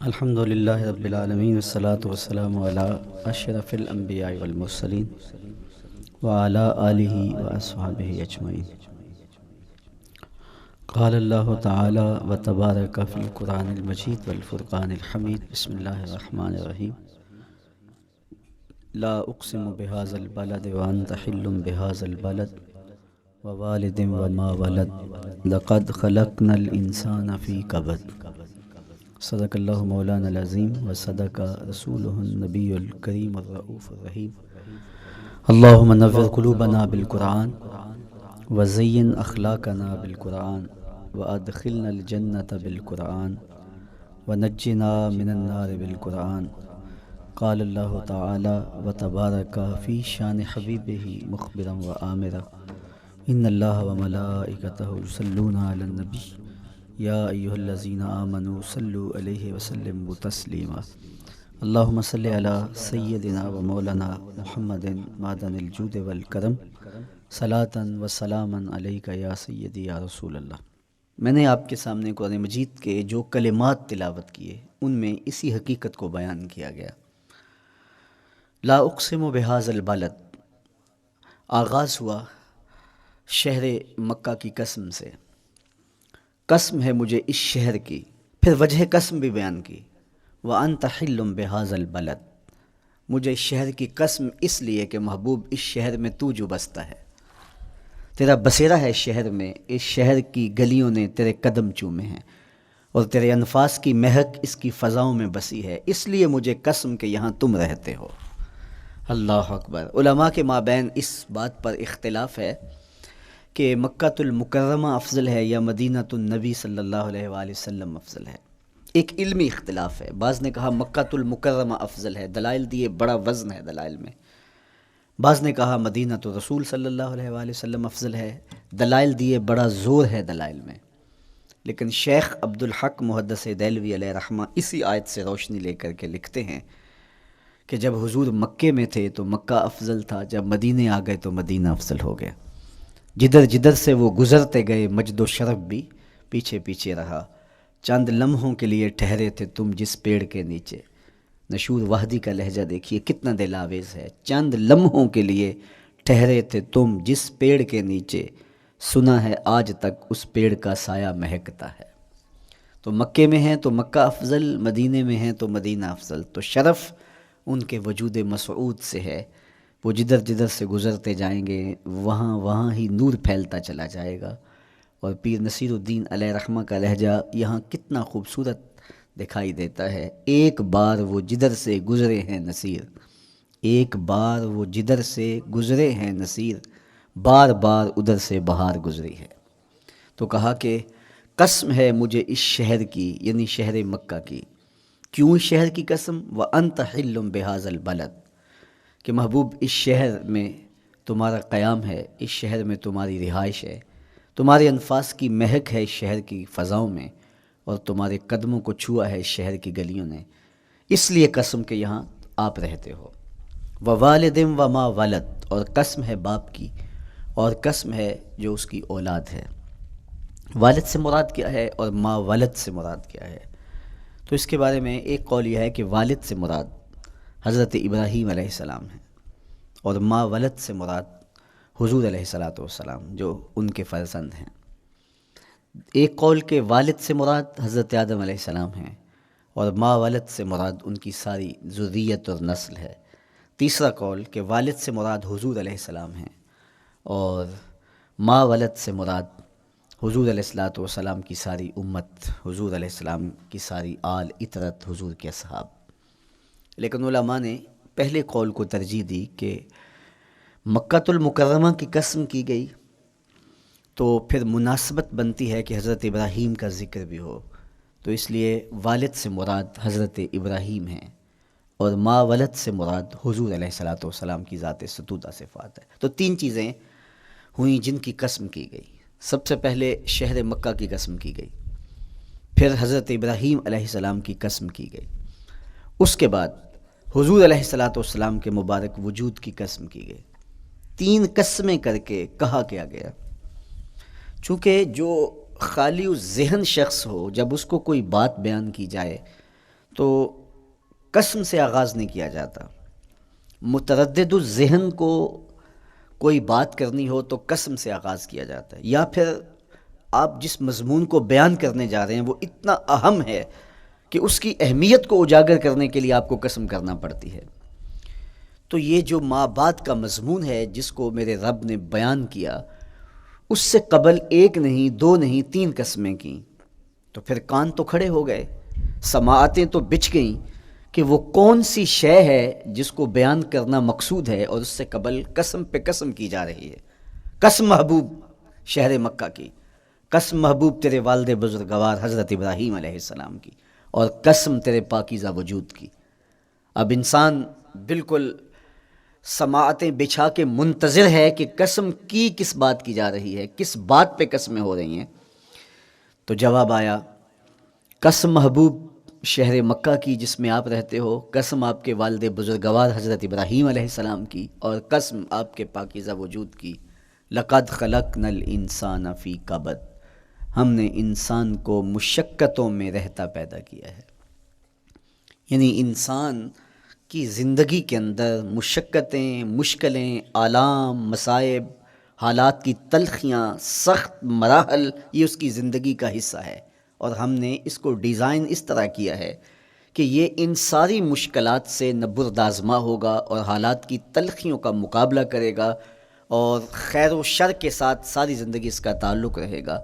الحمد للہ رب العالمین والصلاة والسلام علی اشرف الانبیاء والمرسلین وعلی آلہ واصحابہ اجمعین۔ قال اللہ تعالی وتبارک فی القرآن المجید والفرقان الحمید۔ بسم اللہ الرحمن الرحیم۔ لا اقسم بهذا البلد وانت حل بهذا البلد ووالد وما ولد لقد خلقنا الانسان فی کبد۔ صدق اللہ مولانا العظیم وصدق رسولہ النبی الکریم الرؤوف الرحیم۔ اللہم نور قلوبنا بالقرآن وزین اخلاقنا بالقرآن وادخلنا الجنۃ بالقرآن ونجنا من النار بالقرآن۔ قال اللہ تعالی وتبارک فی شان حبیبہ مخبرا وآمرا ان اللہ وملائکتہ یصلون علی النبی یا ایہا الذین آمنوا صلوا علیہ وسلموا تسلیما۔ اللہم صلی علی سیدنا و مولانا محمد معدن الجود والکرم صلاۃ و سلاما علیک یا سیدی یا رسول اللہ۔ میں نے آپ کے سامنے قرآن مجید کے جو کلمات تلاوت کیے ان میں اسی حقیقت کو بیان کیا گیا۔ لا اقسم بہذا البلد، آغاز ہوا شہر مکہ کی قسم سے، قسم ہے مجھے اس شہر کی، پھر وجہ قسم بھی بیان کی، وَأَنْتَ حِلٌّ بِهَذَا الْبَلَدِ، مجھے اس شہر کی قسم اس لیے کہ محبوب اس شہر میں تو جو بستا ہے، تیرا بسیرا ہے اس شہر میں، اس شہر کی گلیوں نے تیرے قدم چومے ہیں اور تیرے انفاس کی مہک اس کی فضاؤں میں بسی ہے، اس لیے مجھے قسم کہ یہاں تم رہتے ہو۔ اللہ اکبر۔ علماء کے مابین اس بات پر اختلاف ہے کہ مکۃ المکرمہ افضل ہے یا مدینۃ النبی صلی اللہ علیہ وآلہ وسلم افضل ہے۔ ایک علمی اختلاف ہے، بعض نے کہا مکۃ المکرمہ افضل ہے، دلائل دیے، بڑا وزن ہے دلائل میں۔ بعض نے کہا مدینۃ الرسول صلی اللہ علیہ وآلہ وسلم افضل ہے، دلائل دیے، بڑا زور ہے دلائل میں۔ لیکن شیخ عبدالحق محدث دہلوی علیہ رحمہ اسی آیت سے روشنی لے کر کے لکھتے ہیں کہ جب حضور مکے میں تھے تو مکہ افضل تھا، جب مدینے آ گئے تو مدینہ افضل ہو گیا۔ جدھر جدھر سے وہ گزرتے گئے مجد و شرف بھی پیچھے پیچھے رہا، چند لمحوں کے لیے ٹھہرے تھے تم جس پیڑ کے نیچے۔ نشور وحدی کا لہجہ دیکھیے کتنا دل آویز ہے، چند لمحوں کے لیے ٹھہرے تھے تم جس پیڑ کے نیچے، سنا ہے آج تک اس پیڑ کا سایہ مہکتا ہے۔ تو مکے میں ہیں تو مکہ افضل، مدینے میں ہیں تو مدینہ افضل، تو شرف ان کے وجود مسعود سے ہے۔ وہ جدھر جدھر سے گزرتے جائیں گے وہاں وہاں ہی نور پھیلتا چلا جائے گا۔ اور پیر نصیر الدین علیہ رحمہ کا لہجہ یہاں کتنا خوبصورت دکھائی دیتا ہے۔ ایک بار وہ جدھر سے گزرے ہیں نصیر، ایک بار وہ جدھر سے گزرے ہیں نصیر، بار بار ادھر سے بہار گزری ہے۔ تو کہا کہ قسم ہے مجھے اس شہر کی، یعنی شہر مکہ کی۔ کیوں اس شہر کی قسم؟ وَأَنْتَ حِلٌّ بِهَذَا الْبَلَدِ، کہ محبوب اس شہر میں تمہارا قیام ہے، اس شہر میں تمہاری رہائش ہے، تمہارے انفاس کی مہک ہے اس شہر کی فضاؤں میں، اور تمہارے قدموں کو چھوا ہے اس شہر کی گلیوں نے، اس لیے قسم کہ یہاں آپ رہتے ہو۔ وَوَالِدٍ وَمَا وَلَدَ، اور قسم ہے باپ کی، اور قسم ہے جو اس کی اولاد ہے۔ والد سے مراد کیا ہے اور ما ولد سے مراد کیا ہے؟ تو اس کے بارے میں ایک قول یہ ہے کہ والد سے مراد حضرت ابراہیم علیہ السلام ہیں، اور ما ولد سے مراد حضور علیہ السلام جو ان کے فرزند ہیں۔ ایک قول کہ والد سے مراد حضرت آدم علیہ السلام ہیں، اور ما ولد سے مراد ان کی ساری ذریت اور نسل ہے۔ تیسرا قول کہ والد سے مراد حضور علیہ السلام ہیں، اور ما ولد سے مراد حضور علیہ السلام کی ساری امت، حضور علیہ السلام کی ساری آل اطرت، حضور کے اصحاب۔ لیکن علماء نے پہلے قول کو ترجیح دی کہ مکۃ المکرمہ کی قسم کی گئی تو پھر مناسبت بنتی ہے کہ حضرت ابراہیم کا ذکر بھی ہو، تو اس لیے والد سے مراد حضرت ابراہیم ہیں، اور ما ولد سے مراد حضور علیہ السلام کی ذات ستودہ صفات ہے۔ تو تین چیزیں ہوئیں جن کی قسم کی گئی۔ سب سے پہلے شہر مکہ کی قسم کی گئی، پھر حضرت ابراہیم علیہ السلام کی قسم کی گئی، اس کے بعد حضور علیہ السلام کے مبارک وجود کی قسم کی گئی۔ تین قسمیں کر کے کہا کیا گیا، چونکہ جو خالی ذہن شخص ہو، جب اس کو کوئی بات بیان کی جائے تو قسم سے آغاز نہیں کیا جاتا۔ متردد الذہن کو کوئی بات کرنی ہو تو قسم سے آغاز کیا جاتا ہے، یا پھر آپ جس مضمون کو بیان کرنے جا رہے ہیں وہ اتنا اہم ہے کہ اس کی اہمیت کو اجاگر کرنے کے لیے آپ کو قسم کرنا پڑتی ہے۔ تو یہ جو ماں بعد کا مضمون ہے جس کو میرے رب نے بیان کیا، اس سے قبل ایک نہیں، دو نہیں، 3 قسمیں کیں، تو پھر کان تو کھڑے ہو گئے، سماعتیں تو بچھ گئیں کہ وہ کون سی شے ہے جس کو بیان کرنا مقصود ہے، اور اس سے قبل قسم پہ قسم کی جا رہی ہے۔ قسم محبوب شہر مکہ کی، قسم محبوب تیرے والد بزرگوار حضرت ابراہیم علیہ السلام کی، اور قسم تیرے پاکیزہ وجود کی۔ اب انسان بالکل سماعتیں بچھا کے منتظر ہے کہ قسم کی کس بات کی جا رہی ہے، کس بات پہ قسمیں ہو رہی ہیں۔ تو جواب آیا، قسم محبوب شہر مکہ کی جس میں آپ رہتے ہو، قسم آپ کے والد بزرگوار حضرت ابراہیم علیہ السلام کی، اور قسم آپ کے پاکیزہ وجود کی۔ لقد خلقنا الانسان فی کبد، ہم نے انسان کو مشقتوں میں رہتا پیدا کیا ہے۔ یعنی انسان کی زندگی کے اندر مشقتیں، مشکلیں، آلام، مصائب، حالات کی تلخیاں، سخت مراحل، یہ اس کی زندگی کا حصہ ہے، اور ہم نے اس کو ڈیزائن اس طرح کیا ہے کہ یہ ان ساری مشکلات سے نبردآزما ہوگا اور حالات کی تلخیوں کا مقابلہ کرے گا، اور خیر و شر کے ساتھ ساری زندگی اس کا تعلق رہے گا۔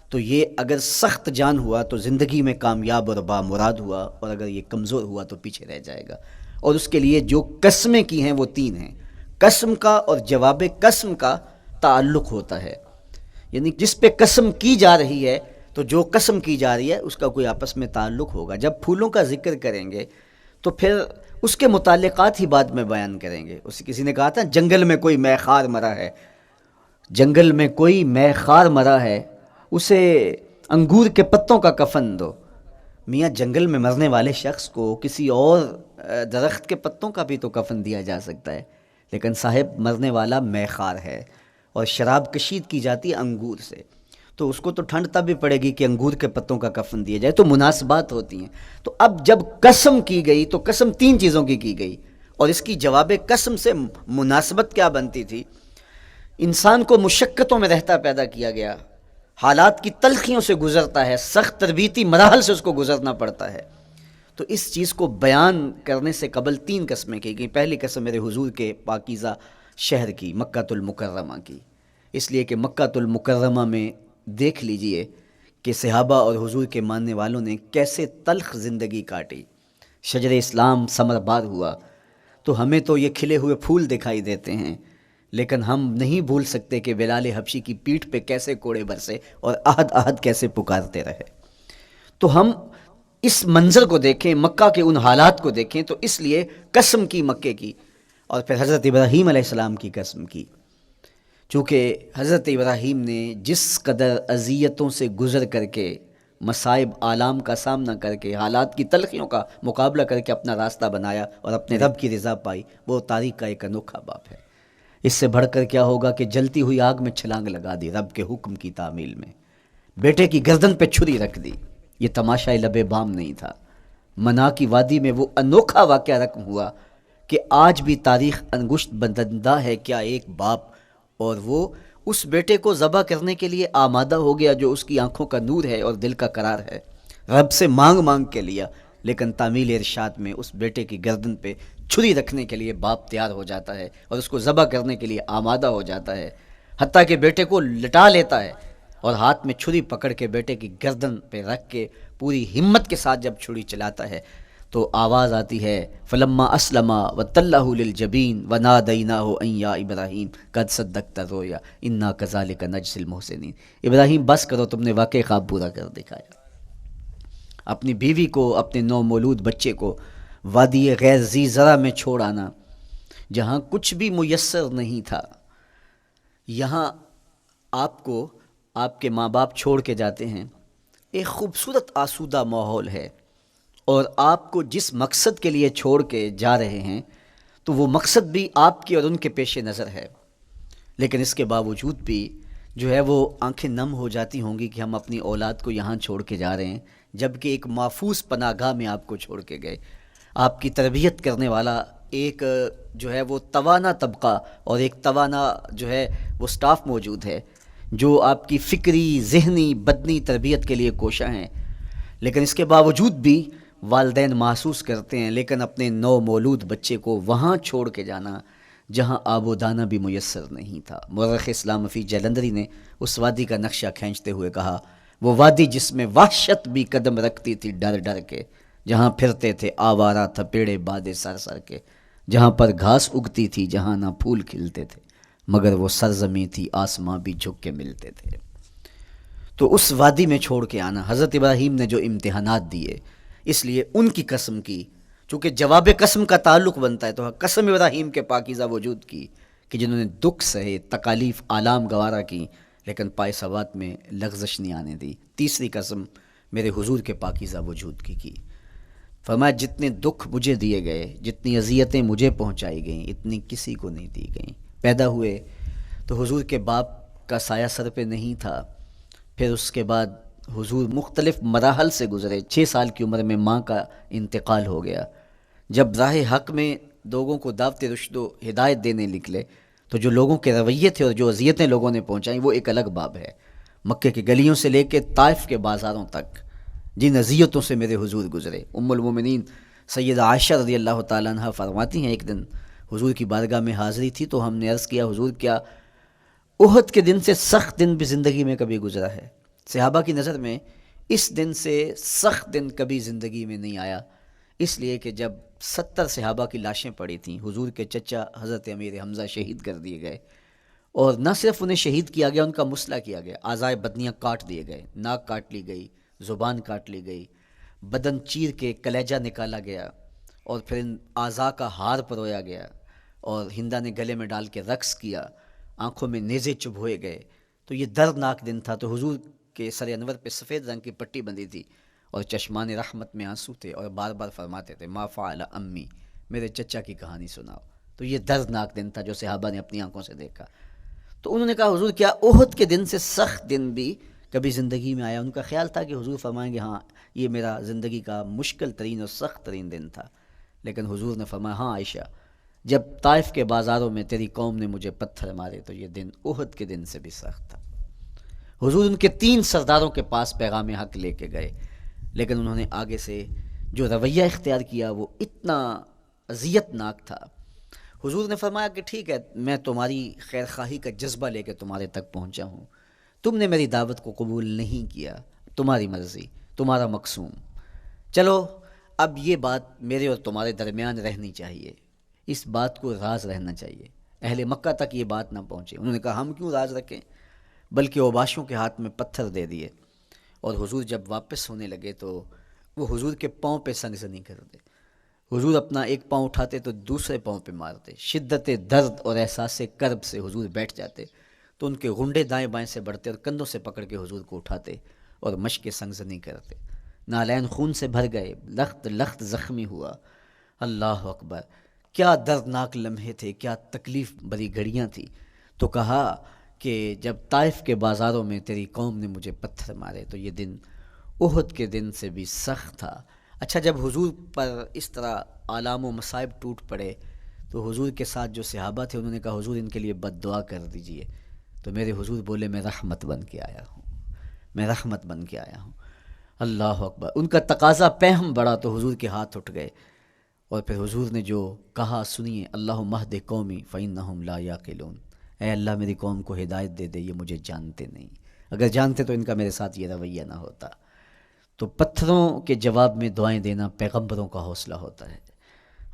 تو یہ اگر سخت جان ہوا تو زندگی میں کامیاب اور بامراد ہوا، اور اگر یہ کمزور ہوا تو پیچھے رہ جائے گا۔ اور اس کے لیے جو قسمیں کی ہیں وہ 3 ہیں۔ قسم کا اور جواب قسم کا تعلق ہوتا ہے، یعنی جس پہ قسم کی جا رہی ہے تو جو قسم کی جا رہی ہے اس کا کوئی آپس میں تعلق ہوگا۔ جب پھولوں کا ذکر کریں گے تو پھر اس کے متعلقات ہی بعد میں بیان کریں گے۔ کسی نے کہا تھا جنگل میں کوئی مے خار مرا ہے، جنگل میں کوئی مے خار مرا ہے، اسے انگور کے پتوں کا کفن دو۔ میاں جنگل میں مرنے والے شخص کو کسی اور درخت کے پتوں کا بھی تو کفن دیا جا سکتا ہے، لیکن صاحب مرنے والا مے خار ہے، اور شراب کشید کی جاتی ہے انگور سے، تو اس کو تو ٹھنڈ تب بھی پڑے گی کہ انگور کے پتوں کا کفن دیا جائے۔ تو مناسبات ہوتی ہیں۔ تو اب جب قسم کی گئی تو قسم 3 چیزوں کی گئی، اور اس کی جواب قسم سے مناسبت کیا بنتی تھی؟ انسان کو مشقتوں میں رہتا پیدا کیا گیا، حالات کی تلخیوں سے گزرتا ہے، سخت تربیتی مراحل سے اس کو گزرنا پڑتا ہے۔ تو اس چیز کو بیان کرنے سے قبل 3 قسمیں کی گئی۔ پہلی قسم میرے حضور کے پاکیزہ شہر کی، مکہ المکرمہ کی، اس لیے کہ مکہ المکرمہ میں دیکھ لیجئے کہ صحابہ اور حضور کے ماننے والوں نے کیسے تلخ زندگی کاٹی۔ شجر اسلام ثمر بار ہوا، تو ہمیں تو یہ کھلے ہوئے پھول دکھائی دیتے ہیں، لیکن ہم نہیں بھول سکتے کہ بلال حبشی کی پیٹھ پہ کیسے کوڑے برسے اور احد احد کیسے پکارتے رہے۔ تو ہم اس منظر کو دیکھیں، مکہ کے ان حالات کو دیکھیں، تو اس لیے قسم کی مکے کی، اور پھر حضرت ابراہیم علیہ السلام کی قسم کی، چونکہ حضرت ابراہیم نے جس قدر اذیتوں سے گزر کر کے، مصائب آلام کا سامنا کر کے، حالات کی تلخیوں کا مقابلہ کر کے اپنا راستہ بنایا اور اپنے رب کی رضا پائی، وہ تاریخ کا ایک انوکھا باب ہے۔ اس سے بڑھ کر کیا ہوگا کہ جلتی ہوئی آگ میں چھلانگ لگا دی رب کے حکم کی تعمیل میں، بیٹے کی گردن پہ چھری رکھ دی۔ یہ تماشا لب بام نہیں تھا، منا کی وادی میں وہ انوکھا واقعہ رقم ہوا کہ آج بھی تاریخ انگشت بدندہ ہے کیا ایک باپ، اور وہ اس بیٹے کو ذبح کرنے کے لیے آمادہ ہو گیا جو اس کی آنکھوں کا نور ہے اور دل کا قرار ہے، رب سے مانگ مانگ کے لیا، لیکن تعمیل ارشاد میں اس بیٹے کی گردن پہ چھری رکھنے کے لیے باپ تیار ہو جاتا ہے اور اس کو ذبح کرنے کے لیے آمادہ ہو جاتا ہے، حتیٰ کہ بیٹے کو لٹا لیتا ہے، اور ہاتھ میں چھری پکڑ کے بیٹے کی گردن پہ رکھ کے پوری ہمت کے ساتھ جب چھری چلاتا ہے تو آواز آتی ہے فلما اسلما وتلہ للجبین ونادیناہ ان یا ابراہیم قد صدقت الرؤیا انا کذالک نجزی المحسنین۔ ابراہیم بس کرو، تم نے واقعی خواب پورا کر دکھایا۔ اپنی بیوی کو، اپنے نو مولود بچے کو وادی غیر ذی زرع میں چھوڑ آنا، جہاں کچھ بھی میسر نہیں تھا، یہاں آپ کو آپ کے ماں باپ چھوڑ کے جاتے ہیں، ایک خوبصورت آسودہ ماحول ہے، اور آپ کو جس مقصد کے لیے چھوڑ کے جا رہے ہیں تو وہ مقصد بھی آپ کی اور ان کے پیش نظر ہے، لیکن اس کے باوجود بھی جو ہے وہ آنکھیں نم ہو جاتی ہوں گی کہ ہم اپنی اولاد کو یہاں چھوڑ کے جا رہے ہیں جبکہ ایک محفوظ پناہ گاہ میں آپ کو چھوڑ کے گئے. آپ کی تربیت کرنے والا ایک جو ہے وہ توانا طبقہ اور ایک توانا جو ہے وہ سٹاف موجود ہے جو آپ کی فکری، ذہنی، بدنی تربیت کے لیے کوشاں ہیں. لیکن اس کے باوجود بھی والدین محسوس کرتے ہیں لیکن اپنے نو مولود بچے کو وہاں چھوڑ کے جانا جہاں آب و دانہ بھی میسر نہیں تھا. مورخ اسلام فی جلندری نے اس وادی کا نقشہ کھینچتے ہوئے کہا، وہ وادی جس میں وحشت بھی قدم رکھتی تھی ڈر ڈر کے، جہاں پھرتے تھے آوارہ تھپیڑے بادے سر سر کے، جہاں پر گھاس اگتی تھی جہاں نہ پھول کھلتے تھے، مگر وہ سرزمیں تھی آسماں بھی جھک کے ملتے تھے. تو اس وادی میں چھوڑ کے آنا، حضرت ابراہیم نے جو امتحانات دیے، اس لیے ان کی قسم کی، چونکہ جواب قسم کا تعلق بنتا ہے تو قسم ابراہیم کے پاکیزہ وجود کی کہ جنہوں نے دکھ سہے، تکالیف آلام گوارا کی، لیکن پائے ثبات میں لغزش نہیں آنے دی. تیسری قسم میرے حضور کے پاکیزہ وجود کی. فرمایا جتنے دکھ مجھے دیے گئے، جتنی اذیتیں مجھے پہنچائی گئیں، اتنی کسی کو نہیں دی گئیں. پیدا ہوئے تو حضور کے باپ کا سایہ سر پہ نہیں تھا. پھر اس کے بعد حضور مختلف مراحل سے گزرے. 6 سال کی عمر میں ماں کا انتقال ہو گیا. جب راہ حق میں لوگوں کو دعوت رشد و ہدایت دینے نکلے تو جو لوگوں کے رویے تھے اور جو اذیتیں لوگوں نے پہنچائیں وہ ایک الگ باب ہے. مکے کی گلیوں سے لے کے طائف کے بازاروں تک جن اذیتوں سے میرے حضور گزرے. ام المومنین سیدہ عائشہ رضی اللہ تعالیٰ عنہ فرماتی ہیں، ایک دن حضور کی بارگاہ میں حاضری تھی تو ہم نے عرض کیا، حضور کیا احد کے دن سے سخت دن بھی زندگی میں کبھی گزرا ہے؟ صحابہ کی نظر میں اس دن سے سخت دن کبھی زندگی میں نہیں آیا، اس لیے کہ جب 70 صحابہ کی لاشیں پڑی تھیں، حضور کے چچا حضرت امیر حمزہ شہید کر دیے گئے، اور نہ صرف انہیں شہید کیا گیا، ان کا مسئلہ کیا گیا، اعضائے بدنیاں کاٹ دیے گئے، ناک کاٹ لی گئی، زبان کاٹ لی گئی، بدن چیر کے کلیجہ نکالا گیا، اور پھر ان اعضاء کا ہار پرویا گیا، اور ہندا نے گلے میں ڈال کے رقص کیا، آنکھوں میں نیزے چبھوئے گئے. تو یہ دردناک دن تھا. تو حضور کے سر انور پہ سفید رنگ کی پٹی بندھی تھی اور چشمان رحمت میں آنسو تھے، اور بار بار فرماتے تھے ما فعل امی، میرے چچا کی کہانی سناؤ. تو یہ دردناک دن تھا جو صحابہ نے اپنی آنکھوں سے دیکھا. تو انہوں نے کہا، حضور کیا احد کے دن سے سخت دن بھی کبھی زندگی میں آیا؟ ان کا خیال تھا کہ حضور فرمائیں گے ہاں یہ میرا زندگی کا مشکل ترین اور سخت ترین دن تھا. لیکن حضور نے فرمایا، ہاں عائشہ، جب طائف کے بازاروں میں تیری قوم نے مجھے پتھر مارے تو یہ دن احد کے دن سے بھی سخت تھا. حضور ان کے 3 سرداروں کے پاس پیغام حق لے کے گئے، لیکن انہوں نے آگے سے جو رویہ اختیار کیا وہ اتنا اذیت ناک تھا. حضور نے فرمایا کہ ٹھیک ہے، میں تمہاری خیر خواہی کا جذبہ لے کے تمہارے تک پہنچا ہوں، تم نے میری دعوت کو قبول نہیں کیا، تمہاری مرضی، تمہارا مقسوم. چلو اب یہ بات میرے اور تمہارے درمیان رہنی چاہیے، اس بات کو راز رہنا چاہیے، اہل مکہ تک یہ بات نہ پہنچے. انہوں نے کہا ہم کیوں راز رکھیں، بلکہ اوباشوں کے ہاتھ میں پتھر دے دیے. اور حضور جب واپس ہونے لگے تو وہ حضور کے پاؤں پہ سنگ سنی کر دے. حضور اپنا ایک پاؤں اٹھاتے تو دوسرے پاؤں پہ مارتے. شدت درد اور احساس کرب سے حضور بیٹھ جاتے تو ان کے غنڈے دائیں بائیں سے بڑھتے اور کندھوں سے پکڑ کے حضور کو اٹھاتے اور مشق سنگ سنی کرتے. نالین خون سے بھر گئے، لخت لخت زخمی ہوا. اللہ اکبر، کیا دردناک لمحے تھے، کیا تکلیف بری گھڑیاں تھیں. تو کہا کہ جب طائف کے بازاروں میں تیری قوم نے مجھے پتھر مارے تو یہ دن احد کے دن سے بھی سخت تھا. اچھا، جب حضور پر اس طرح آلام و مصائب ٹوٹ پڑے تو حضور کے ساتھ جو صحابہ تھے انہوں نے کہا حضور ان کے لیے بد دعا کر دیجئے. تو میرے حضور بولے میں رحمت بن کے آیا ہوں، میں رحمت بن کے آیا ہوں. اللہ اکبر. ان کا تقاضا پہم بڑا تو حضور کے ہاتھ اٹھ گئے، اور پھر حضور نے جو کہا سنیے، اللہم اہد قومی فإنہم لا یعقلون. اے اللہ میری قوم کو ہدایت دے دے، یہ مجھے جانتے نہیں، اگر جانتے تو ان کا میرے ساتھ یہ رویہ نہ ہوتا. تو پتھروں کے جواب میں دعائیں دینا پیغمبروں کا حوصلہ ہوتا ہے.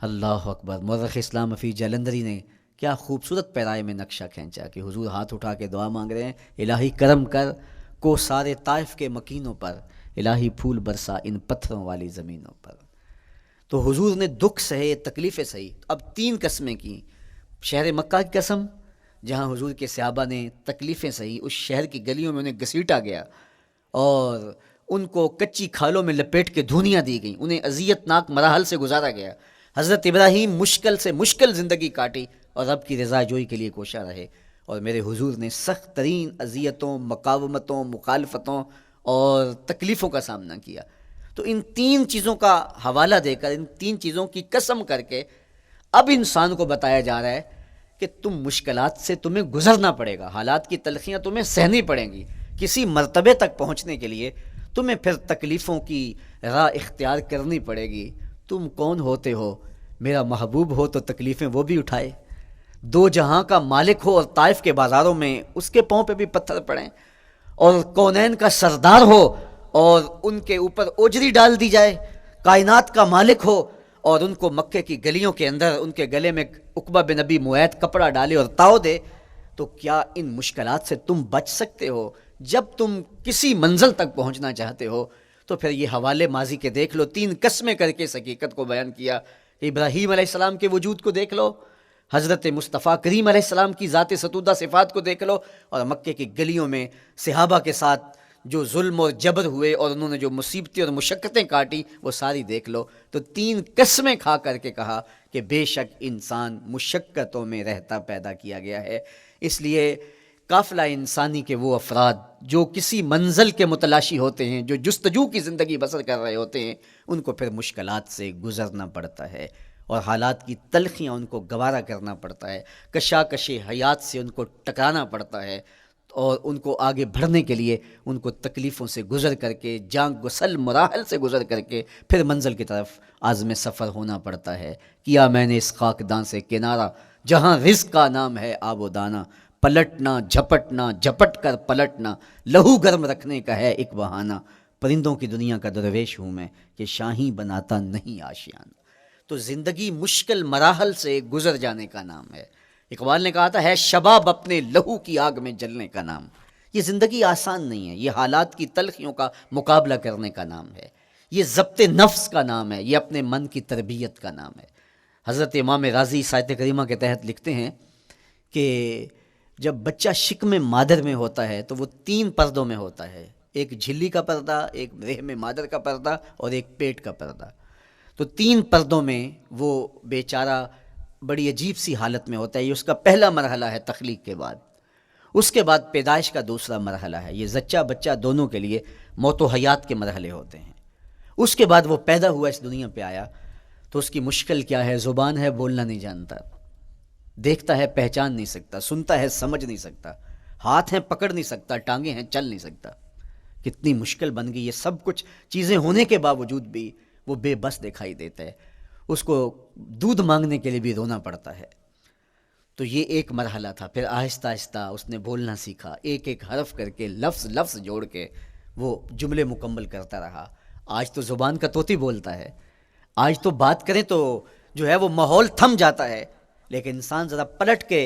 اللہ اکبر. مورخ اسلام فی جلندری نے کیا خوبصورت پیرائے میں نقشہ کھینچا کہ حضور ہاتھ اٹھا کے دعا مانگ رہے ہیں، الہی کرم کر کو سارے طائف کے مکینوں پر، الہی پھول برسا ان پتھروں والی زمینوں پر. تو حضور نے دکھ سہے، تکلیفیں سہی. اب 3 قسمیں کی. شہر مکہ کی قسم جہاں حضور کے صحابہ نے تکلیفیں سہی، اس شہر کی گلیوں میں انہیں گھسیٹا گیا اور ان کو کچی کھالوں میں لپیٹ کے دھونیاں دی گئیں، انہیں اذیت ناک مراحل سے گزارا گیا. حضرت ابراہیم مشکل سے مشکل زندگی کاٹی اور رب کی رضا جوئی کے لیے کوشاں رہے، اور میرے حضور نے سخت ترین اذیتوں، مقاومتوں، مخالفتوں اور تکلیفوں کا سامنا کیا. تو ان تین چیزوں کا حوالہ دے کر، ان تین چیزوں کی قسم کر کے اب انسان کو بتایا جا رہا ہے کہ تم مشکلات سے تمہیں گزرنا پڑے گا، حالات کی تلخیاں تمہیں سہنی پڑیں گی، کسی مرتبے تک پہنچنے کے لیے تمہیں پھر تکلیفوں کی راہ اختیار کرنی پڑے گی۔ تم کون ہوتے ہو؟ میرا محبوب ہو تو تکلیفیں وہ بھی اٹھائے، دو جہاں کا مالک ہو اور طائف کے بازاروں میں اس کے پاؤں پہ بھی پتھر پڑیں، اور کونین کا سردار ہو اور ان کے اوپر اوجری ڈال دی جائے، کائنات کا مالک ہو اور ان کو مکے کی گلیوں کے اندر ان کے گلے میں عقبہ بن ابی معیط کپڑا ڈالے اور تاؤ دے، تو کیا ان مشکلات سے تم بچ سکتے ہو؟ جب تم کسی منزل تک پہنچنا چاہتے ہو تو پھر یہ حوالے ماضی کے دیکھ لو، تین قسمیں کر کے اس حقیقت کو بیان کیا۔ ابراہیم علیہ السلام کے وجود کو دیکھ لو، حضرت مصطفیٰ کریم علیہ السلام کی ذات ستودہ صفات کو دیکھ لو، اور مکے کی گلیوں میں صحابہ کے ساتھ جو ظلم اور جبر ہوئے اور انہوں نے جو مصیبتیں اور مشقتیں کاٹی وہ ساری دیکھ لو۔ تو تین قسمیں کھا کر کے کہا کہ بے شک انسان مشقتوں میں رہتا پیدا کیا گیا ہے۔ اس لیے قافلہ انسانی کے وہ افراد جو کسی منزل کے متلاشی ہوتے ہیں، جو جستجو کی زندگی بسر کر رہے ہوتے ہیں، ان کو پھر مشکلات سے گزرنا پڑتا ہے اور حالات کی تلخیاں ان کو گوارا کرنا پڑتا ہے، کشاکش حیات سے ان کو ٹکرانا پڑتا ہے، اور ان کو آگے بڑھنے کے لیے ان کو تکلیفوں سے گزر کر کے، جان گسل مراحل سے گزر کر کے پھر منزل کی طرف عازم سفر ہونا پڑتا ہے۔ کیا میں نے اس خاکدان سے کنارہ، جہاں رزق کا نام ہے آب و دانہ، پلٹنا جھپٹنا جھپٹ کر پلٹنا، لہو گرم رکھنے کا ہے ایک بہانہ، پرندوں کی دنیا کا درویش ہوں میں کہ شاہی بناتا نہیں آشیانہ۔ تو زندگی مشکل مراحل سے گزر جانے کا نام ہے۔ اقبال نے کہا تھا ہے شباب اپنے لہو کی آگ میں جلنے کا نام۔ یہ زندگی آسان نہیں ہے، یہ حالات کی تلخیوں کا مقابلہ کرنے کا نام ہے، یہ ضبط نفس کا نام ہے، یہ اپنے من کی تربیت کا نام ہے۔ حضرت امام راضی آیت کریمہ کے تحت لکھتے ہیں کہ جب بچہ شکم مادر میں ہوتا ہے تو وہ تین پردوں میں ہوتا ہے، ایک جھلی کا پردہ، ایک رحم مادر کا پردہ اور ایک پیٹ کا پردہ۔ تو تین پردوں میں وہ بیچارہ بڑی عجیب سی حالت میں ہوتا ہے۔ یہ اس کا پہلا مرحلہ ہے تخلیق کے بعد، اس کے بعد پیدائش کا دوسرا مرحلہ ہے، یہ زچہ بچہ دونوں کے لیے موت و حیات کے مرحلے ہوتے ہیں۔ اس کے بعد وہ پیدا ہوا، اس دنیا پہ آیا، تو اس کی مشکل کیا ہے؟ زبان ہے بولنا نہیں جانتا، دیکھتا ہے پہچان نہیں سکتا، سنتا ہے سمجھ نہیں سکتا، ہاتھ ہیں پکڑ نہیں سکتا، ٹانگیں ہیں چل نہیں سکتا۔ کتنی مشکل بن گئی، یہ سب کچھ چیزیں ہونے کے باوجود بھی وہ بے بس دکھائی دیتا ہے، اس کو دودھ مانگنے کے لیے بھی رونا پڑتا ہے۔ تو یہ ایک مرحلہ تھا۔ پھر آہستہ آہستہ اس نے بولنا سیکھا، ایک ایک حرف کر کے، لفظ لفظ جوڑ کے وہ جملے مکمل کرتا رہا۔ آج تو زبان کا طوطی بولتا ہے، آج تو بات کریں تو جو ہے وہ ماحول تھم جاتا ہے، لیکن انسان ذرا پلٹ کے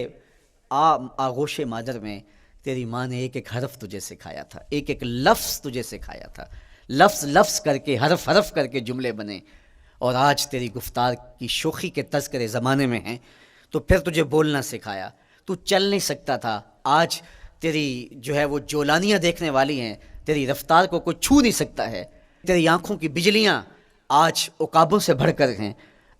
آغوش مادر میں تیری ماں نے ایک ایک حرف تجھے سکھایا تھا، ایک ایک لفظ تجھے سکھایا تھا، لفظ لفظ کر کے، حرف حرف کر کے جملے بنے، اور آج تیری گفتار کی شوخی کے تذکرے زمانے میں ہیں، تو پھر تجھے بولنا سکھایا۔ تو چل نہیں سکتا تھا، آج تیری جو ہے وہ جولانیاں دیکھنے والی ہیں، تیری رفتار کو کوئی چھو نہیں سکتا ہے، تیری آنکھوں کی بجلیاں آج عقابوں سے بڑھ کر ہیں،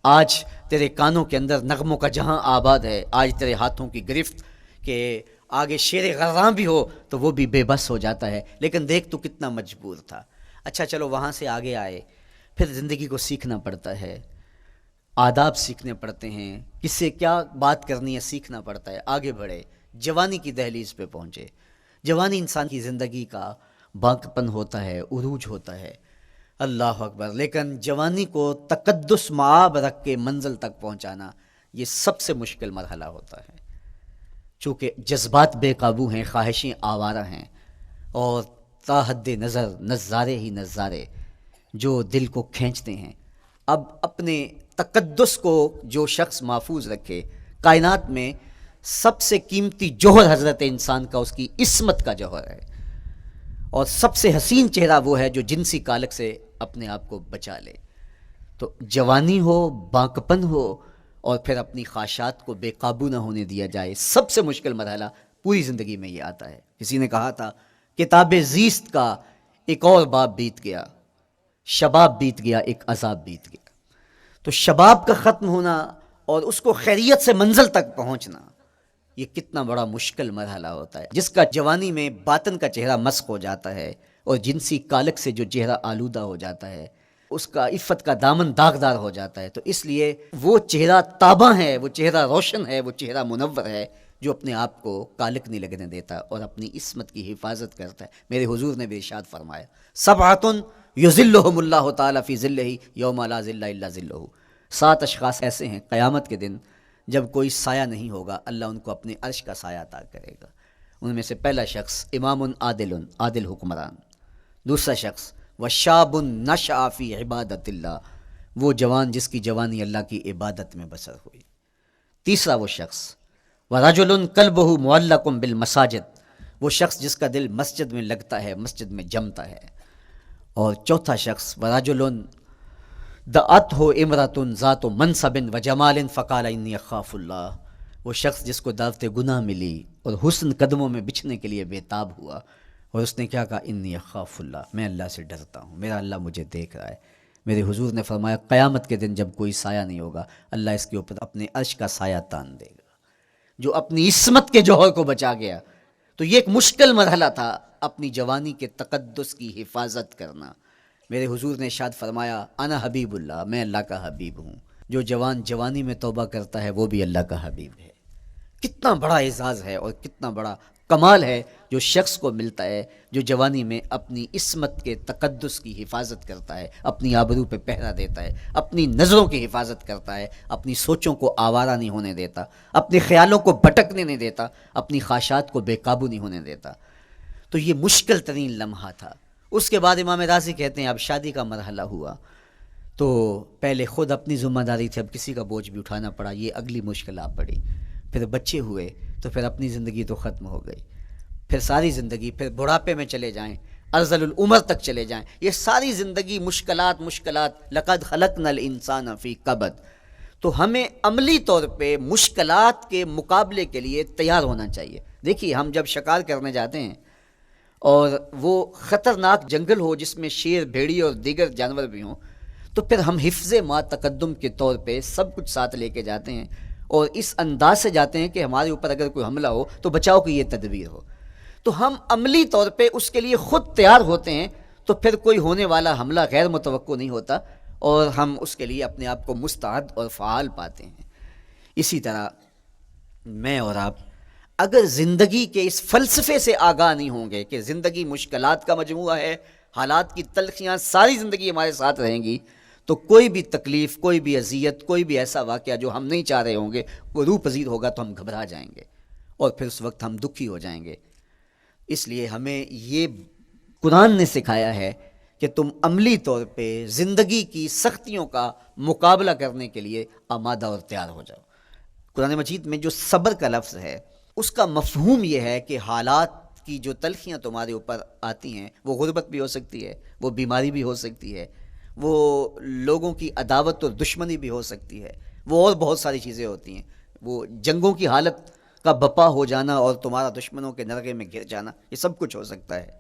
آج تیرے کانوں کے اندر نغموں کا جہاں آباد ہے، آج تیرے ہاتھوں کی گرفت کہ آگے شیر غراں بھی ہو تو وہ بھی بے بس ہو جاتا ہے، لیکن دیکھ تو کتنا مجبور تھا۔ اچھا چلو وہاں سے آگے آئے، پھر زندگی کو سیکھنا پڑتا ہے، آداب سیکھنے پڑتے ہیں، کس سے کیا بات کرنی ہے سیکھنا پڑتا ہے، آگے بڑھے، جوانی کی دہلیز پہ پہنچے۔ جوانی انسان کی زندگی کا باقپن ہوتا ہے، عروج ہوتا ہے، اللہ اکبر، لیکن جوانی کو تقدس معاب رکھ کے منزل تک پہنچانا یہ سب سے مشکل مرحلہ ہوتا ہے، چونکہ جذبات بے قابو ہیں، خواہشیں آوارہ ہیں، اور تا حد نظر نظارے ہی نظارے جو دل کو کھینچتے ہیں۔ اب اپنے تقدس کو جو شخص محفوظ رکھے، کائنات میں سب سے قیمتی جوہر حضرت انسان کا اس کی عصمت کا جوہر ہے، اور سب سے حسین چہرہ وہ ہے جو جنسی کالک سے اپنے آپ کو بچا لے۔ تو جوانی ہو، باقپن ہو، اور پھر اپنی خواہشات کو بے قابو نہ ہونے دیا جائے، سب سے مشکل مرحلہ پوری زندگی میں یہ آتا ہے۔ کسی نے کہا تھا کتاب زیست کا ایک اور باب بیت گیا، شباب بیت گیا، ایک عذاب بیت گیا۔ تو شباب کا ختم ہونا اور اس کو خیریت سے منزل تک پہنچنا، یہ کتنا بڑا مشکل مرحلہ ہوتا ہے، جس کا جوانی میں باطن کا چہرہ مسخ ہو جاتا ہے، اور جنسی کالک سے جو چہرہ آلودہ ہو جاتا ہے، اس کا عفت کا دامن داغدار ہو جاتا ہے۔ تو اس لیے وہ چہرہ تاباں ہے، وہ چہرہ روشن ہے، وہ چہرہ منور ہے جو اپنے آپ کو کالک نہیں لگنے دیتا اور اپنی عصمت کی حفاظت کرتا ہے۔ میرے حضور نے بھی ارشاد فرمایا، سبعۃ یظلھم اللہ تعالی فی ظلہ یوم لا ظل الا ظلہ، 7 اشخاص ایسے ہیں قیامت کے دن جب کوئی سایہ نہیں ہوگا، اللہ ان کو اپنے عرش کا سایہ عطا کرے گا۔ ان میں سے پہلا شخص امام عادل حکمران، دوسرا شخص وشاب نشأ فی عبادت اللہ، وہ جوان جس کی جوانی اللہ کی عبادت میں بسر ہوئی، تیسرا وہ شخص ورجل قلبہ معلق بالمساجد، وہ شخص جس کا دل مسجد میں لگتا ہے، مسجد میں جمتا ہے، اور چوتھا شخص ورجل دعتہ امرأۃ ذات منصب وجمال فقال انی اخاف اللہ، وہ شخص جس کو دعوت گناہ ملی اور حسن قدموں میں بچھنے کے لیے بےتاب ہوا، اور اس نے کیا کہا، انی اخاف اللہ، میں اللہ سے ڈرتا ہوں، میرا اللہ مجھے دیکھ رہا ہے۔ میرے حضور نے فرمایا قیامت کے دن جب کوئی سایہ نہیں ہوگا، اللہ اس کے اوپر اپنے عرش کا سایہ تان دے گا، جو اپنی عصمت کے جوہر کو بچا گیا۔ تو یہ ایک مشکل مرحلہ تھا، اپنی جوانی کے تقدس کی حفاظت کرنا۔ میرے حضور نے ارشاد فرمایا، انا حبیب اللہ، میں اللہ کا حبیب ہوں، جو جوان جوانی میں توبہ کرتا ہے وہ بھی اللہ کا حبیب ہے۔ کتنا بڑا اعزاز ہے اور کتنا بڑا کمال ہے جو شخص کو ملتا ہے جو جوانی میں اپنی عصمت کے تقدس کی حفاظت کرتا ہے، اپنی آبرو پہ پہرا دیتا ہے، اپنی نظروں کی حفاظت کرتا ہے، اپنی سوچوں کو آوارہ نہیں ہونے دیتا، اپنے خیالوں کو بھٹکنے نہیں دیتا، اپنی خواہشات کو بے قابو نہیں ہونے دیتا۔ تو یہ مشکل ترین لمحہ تھا۔ اس کے بعد امام راضی کہتے ہیں اب شادی کا مرحلہ ہوا، تو پہلے خود اپنی ذمہ داری تھی، اب کسی کا بوجھ بھی اٹھانا پڑا، یہ اگلی مشکل آ پڑی۔ پھر بچے ہوئے تو پھر اپنی زندگی تو ختم ہو گئی، پھر ساری زندگی، پھر بڑھاپے میں چلے جائیں، ارذل العمر تک چلے جائیں، یہ ساری زندگی مشکلات لقد خلقنا الانسان فی کبد۔ تو ہمیں عملی طور پہ مشکلات کے مقابلے کے لیے تیار ہونا چاہیے۔ دیکھیے ہم جب شکار کرنے جاتے ہیں اور وہ خطرناک جنگل ہو جس میں شیر، بھیڑی اور دیگر جانور بھی ہوں، تو پھر ہم حفظ ما تقدم کے طور پہ سب کچھ ساتھ لے کے جاتے ہیں اور اس انداز سے جاتے ہیں کہ ہمارے اوپر اگر کوئی حملہ ہو تو بچاؤ کی یہ تدبیر ہو۔ تو ہم عملی طور پہ اس کے لیے خود تیار ہوتے ہیں، تو پھر کوئی ہونے والا حملہ غیر متوقع نہیں ہوتا اور ہم اس کے لیے اپنے آپ کو مستعد اور فعال پاتے ہیں۔ اسی طرح میں اور آپ اگر زندگی کے اس فلسفے سے آگاہ نہیں ہوں گے کہ زندگی مشکلات کا مجموعہ ہے، حالات کی تلخیاں ساری زندگی ہمارے ساتھ رہیں گی، تو کوئی بھی تکلیف، کوئی بھی اذیت، کوئی بھی ایسا واقعہ جو ہم نہیں چاہ رہے ہوں گے وہ روح پذیر ہوگا تو ہم گھبرا جائیں گے اور پھر اس وقت ہم دکھی ہو جائیں گے۔ اس لیے ہمیں یہ قرآن نے سکھایا ہے کہ تم عملی طور پہ زندگی کی سختیوں کا مقابلہ کرنے کے لیے آمادہ اور تیار ہو جاؤ۔ قرآن مجید میں جو صبر کا لفظ ہے اس کا مفہوم یہ ہے کہ حالات کی جو تلخیاں تمہارے اوپر آتی ہیں، وہ غربت بھی ہو سکتی ہے، وہ بیماری بھی ہو سکتی ہے، وہ لوگوں کی عداوت اور دشمنی بھی ہو سکتی ہے، وہ اور بہت ساری چیزیں ہوتی ہیں، وہ جنگوں کی حالت کا بپا ہو جانا اور تمہارا دشمنوں کے نرغے میں گر جانا، یہ سب کچھ ہو سکتا ہے۔